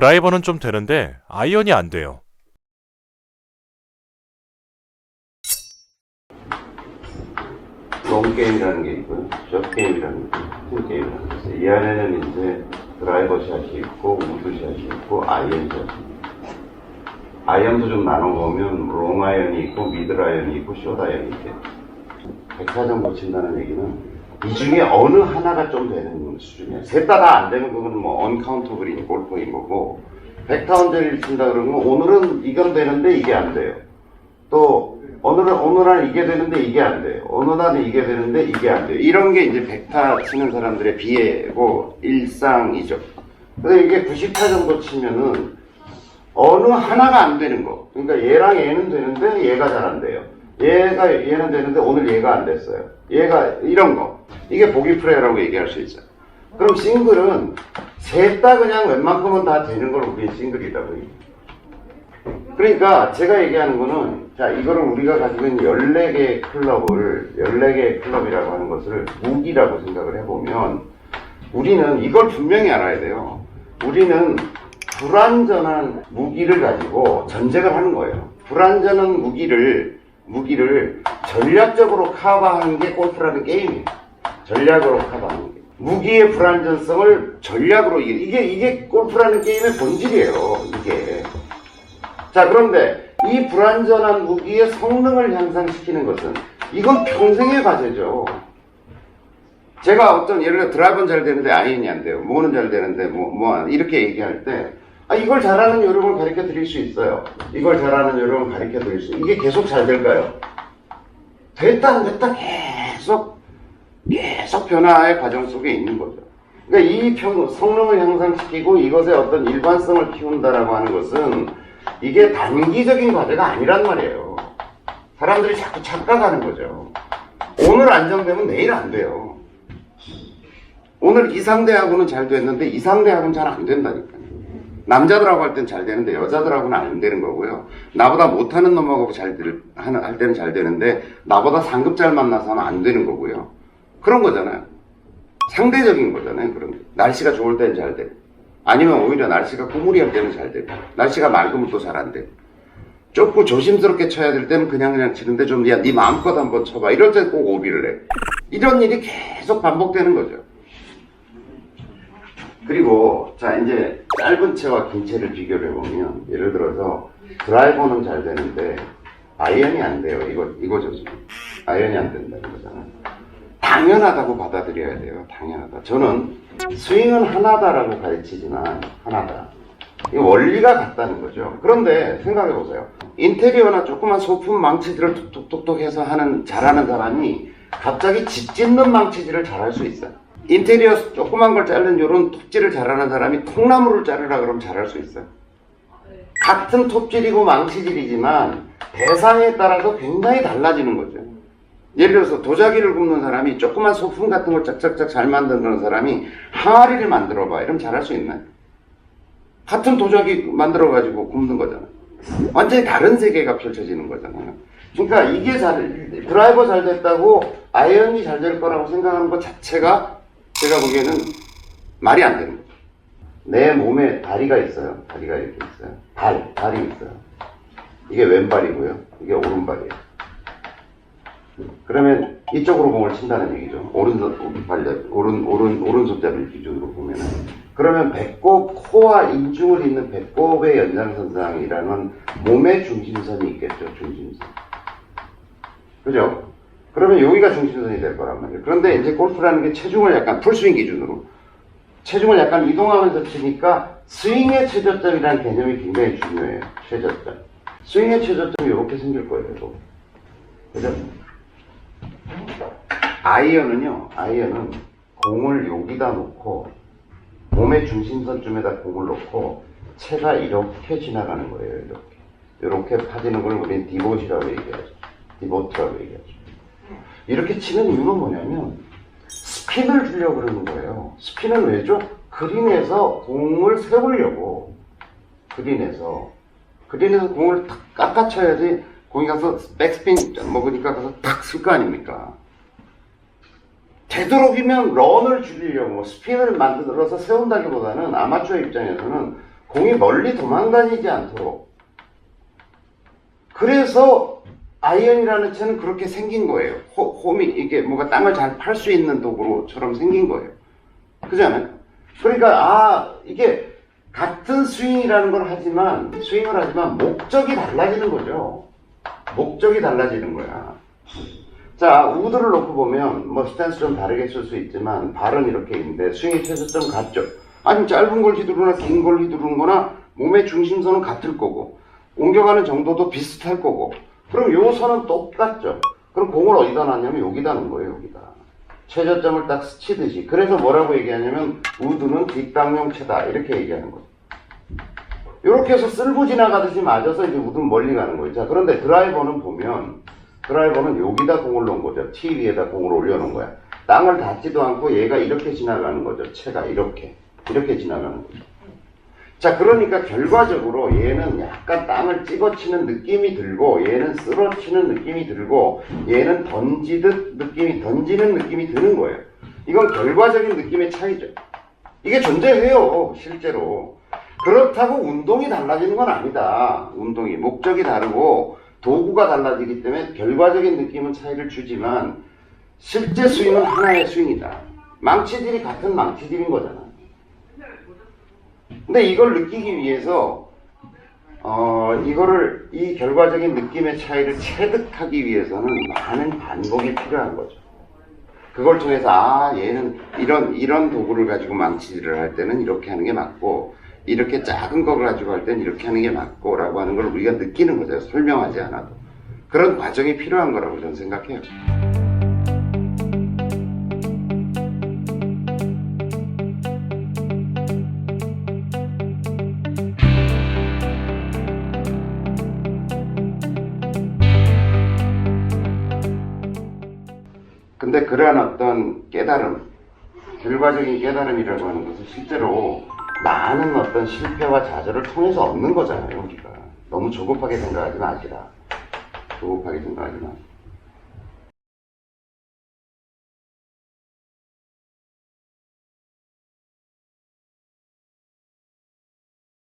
드라이버는 좀 되는데 아이언이 안 돼요. 롱 게임이라는 게 있고요. 숏 게임이라는 게 있고, 팀 게임이라는 게 있어요. 이 안에는 이제 드라이버 샷이 있고, 우드 샷이 있고, 아이언 샷이 있고. 아이언도 좀 나눠보면 롱 아이언이 있고, 미드 아이언이 있고, 숏 아이언이 있고. 104점 고친다는 얘기는 이 중에 어느 하나가 좀 되는 수준이에요. 셋 다 안 되면 그건 뭐 언카운터블인 골퍼인 거고, 100타운제를 친다 그러면 오늘은 이건 되는데 이게 안 돼요. 또 오늘은 이게 되는데 이게 안 돼요. 어느 날은 이게 되는데 이게 안 돼요. 이런 게 이제 100타 치는 사람들의 비애고 일상이죠. 근데 이게 90타 정도 치면은 어느 하나가 안 되는 거. 그러니까 얘랑 얘는 되는데 얘가 잘 안 돼요. 얘는 되는데 오늘 얘가 안 됐어요. 얘가 이런 거. 이게 보기 프레이라고 얘기할 수 있어요. 그럼 싱글은 셋 다 그냥 웬만큼은 다 되는 걸 우리 싱글이라고 해요. 그러니까 제가 얘기하는 거는 자 이거를 우리가 가지고 있는 14개의 클럽을 14개의 클럽이라고 하는 것을 무기라고 생각을 해보면 우리는 이걸 분명히 알아야 돼요. 우리는 불완전한 무기를 가지고 전쟁을 하는 거예요. 불완전한 무기를 전략적으로 커버하는 게 골프라는 게임이에요. 전략으로 커버하는 게. 무기의 불완전성을 전략으로 이게 골프라는 게임의 본질이에요. 이게. 자, 그런데 이 불완전한 무기의 성능을 향상시키는 것은 이건 평생의 과제죠. 제가 어떤 예를 들어 드라이버는 잘 되는데 아이언이 안 돼요. 뭐는 잘 되는데 이렇게 얘기할 때 이걸 잘하는 요령을 가르쳐 드릴 수 있어요. 이걸 잘하는 요령을 가르쳐 드릴 수 이게 계속 잘 될까요? 됐다 안 됐다 계속 변화의 과정 속에 있는 거죠. 그러니까 이 성능을 향상시키고 이것의 어떤 일관성을 키운다라고 하는 것은 이게 단기적인 과제가 아니란 말이에요. 사람들이 자꾸 착각하는 거죠. 오늘 안정되면 내일 안 돼요. 오늘 이상대하고는 잘 됐는데 이상대하고는 잘 안 된다니까요. 남자들하고 할 땐 잘 되는데 여자들하고는 안 되는 거고요. 나보다 못하는 놈하고 할 때는 잘 되는데 나보다 상급 잘 만나서 하면 안 되는 거고요. 그런 거잖아요. 상대적인 거잖아요. 그런 게. 날씨가 좋을 땐 잘 되고 아니면 오히려 날씨가 꾸물이할 때는 잘 되고 날씨가 맑으면 또 잘 안 되고 좁고 조심스럽게 쳐야 될 때는 그냥 치는데 좀 야 네 마음껏 한번 쳐봐 이럴 때 꼭 오비를 해. 이런 일이 계속 반복되는 거죠. 그리고 자 이제 짧은 채와 긴 채를 비교를 해보면 예를 들어서 드라이버는 잘 되는데 아이언이 안 돼요. 이거죠 지금. 아이언이 안 된다는 거잖아요. 당연하다고 받아들여야 돼요. 당연하다. 저는 스윙은 하나다라고 가르치지만 하나다. 이 원리가 같다는 거죠. 그런데 생각해 보세요. 인테리어나 조그만 소품 망치질을 톡톡톡 해서 잘하는 사람이 갑자기 집 짓는 망치질을 잘할 수 있어요. 인테리어 조그만 걸 자르는 이런 톱질을 잘하는 사람이 통나무를 자르라 그러면 잘할 수 있어요. 같은 톱질이고 망치질이지만 대상에 따라서 굉장히 달라지는 거죠. 예를 들어서 도자기를 굽는 사람이 조그만 소품 같은 걸 짝짝짝 잘 만드는 사람이 항아리를 만들어봐. 이러면 잘할 수 있나요? 같은 도자기 만들어가지고 굽는 거잖아요. 완전히 다른 세계가 펼쳐지는 거잖아요. 그러니까 이게 드라이버 잘 됐다고 아이언이 잘 될 거라고 생각하는 것 자체가 제가 보기에는 말이 안 되는 거죠. 내 몸에 다리가 있어요. 다리가 이렇게 있어요. 발이 있어요. 이게 왼발이고요. 이게 오른발이에요. 그러면 이쪽으로 공을 친다는 얘기죠. 오른손잡이를 기준으로 보면은. 그러면 배꼽, 코와 인중을 잇는 배꼽의 연장선상이라는 몸의 중심선이 있겠죠. 중심선. 그죠? 그러면 여기가 중심선이 될 거란 말이에요. 그런데 이제 골프라는 게 체중을 약간 풀스윙 기준으로 체중을 약간 이동하면서 치니까 스윙의 최저점이라는 개념이 굉장히 중요해요. 최저점. 스윙의 최저점이 이렇게 생길 거예요. 또. 그죠? 아이언은 공을 여기다 놓고 몸의 중심선쯤에다 공을 놓고 채가 이렇게 지나가는 거예요. 이렇게 파지는 걸 우리는 디봇이라고 얘기하죠. 디보트라고 얘기하죠. 이렇게 치는 이유는 뭐냐면 스핀을 주려고 그러는 거예요. 스핀은 왜죠? 그린에서 공을 세우려고. 그린에서 공을 탁 깎아쳐야지 공이 가서 백스핀 먹으니까 가서 탁 쓸 거 아닙니까? 되도록이면 런을 줄이려고 스핀을 만들어서 세운다기보다는 아마추어 입장에서는 공이 멀리 도망다니지 않도록. 그래서 아이언이라는 채는 그렇게 생긴 거예요. 홈이 이게 뭔가 땅을 잘 팔 수 있는 도구로처럼 생긴 거예요. 그잖아요. 그러니까 이게 같은 스윙을 하지만 목적이 달라지는 거죠. 목적이 달라지는 거야. 자, 우드를 놓고 보면 뭐 스탠스 좀 다르게 쓸 수 있지만 발은 이렇게 있는데 스윙의 최저점 같죠. 아니면 짧은 걸 휘두르나 긴 걸 휘두르는 거나 몸의 중심선은 같을 거고 옮겨가는 정도도 비슷할 거고 그럼 요 선은 똑같죠. 그럼 공을 어디다 놨냐면 여기다 놓은 거예요. 여기다. 최저점을 딱 스치듯이. 그래서 뭐라고 얘기하냐면 우드는 뒷땅용 채다 이렇게 얘기하는 거죠. 이렇게 해서 쓸고 지나가듯이 맞아서 이제 우드는 멀리 가는 거예요. 자, 그런데 드라이버는 보면 드라이버는 여기다 공을 놓은 거죠. 티 위에다 공을 올려놓은 거야. 땅을 닿지도 않고 얘가 이렇게 지나가는 거죠. 채가 이렇게 지나가는 거죠. 자, 그러니까 결과적으로 얘는 약간 땅을 찍어치는 느낌이 들고 얘는 쓸어치는 느낌이 들고 얘는 던지는 느낌이 드는 거예요. 이건 결과적인 느낌의 차이죠. 이게 존재해요, 실제로. 그렇다고 운동이 달라지는 건 아니다. 운동이 목적이 다르고 도구가 달라지기 때문에 결과적인 느낌은 차이를 주지만 실제 스윙은 하나의 스윙이다. 망치질이 같은 망치질인 거잖아. 근데 이걸 느끼기 위해서 이 결과적인 느낌의 차이를 체득하기 위해서는 많은 반복이 필요한 거죠. 그걸 통해서 얘는 이런 도구를 가지고 망치질을 할 때는 이렇게 하는 게 맞고 이렇게 작은 걸 가지고 할 때는 이렇게 하는 게 맞고 라고 하는 걸 우리가 느끼는 거죠. 설명하지 않아도. 그런 과정이 필요한 거라고 저는 생각해요. 근데 그러한 어떤 깨달음, 결과적인 깨달음이라고 하는 것은 실제로 많은 어떤 실패와 좌절을 통해서 얻는 거잖아요, 우리가. 너무 조급하게 생각하지 마시라. 조급하게 생각하지 마시라.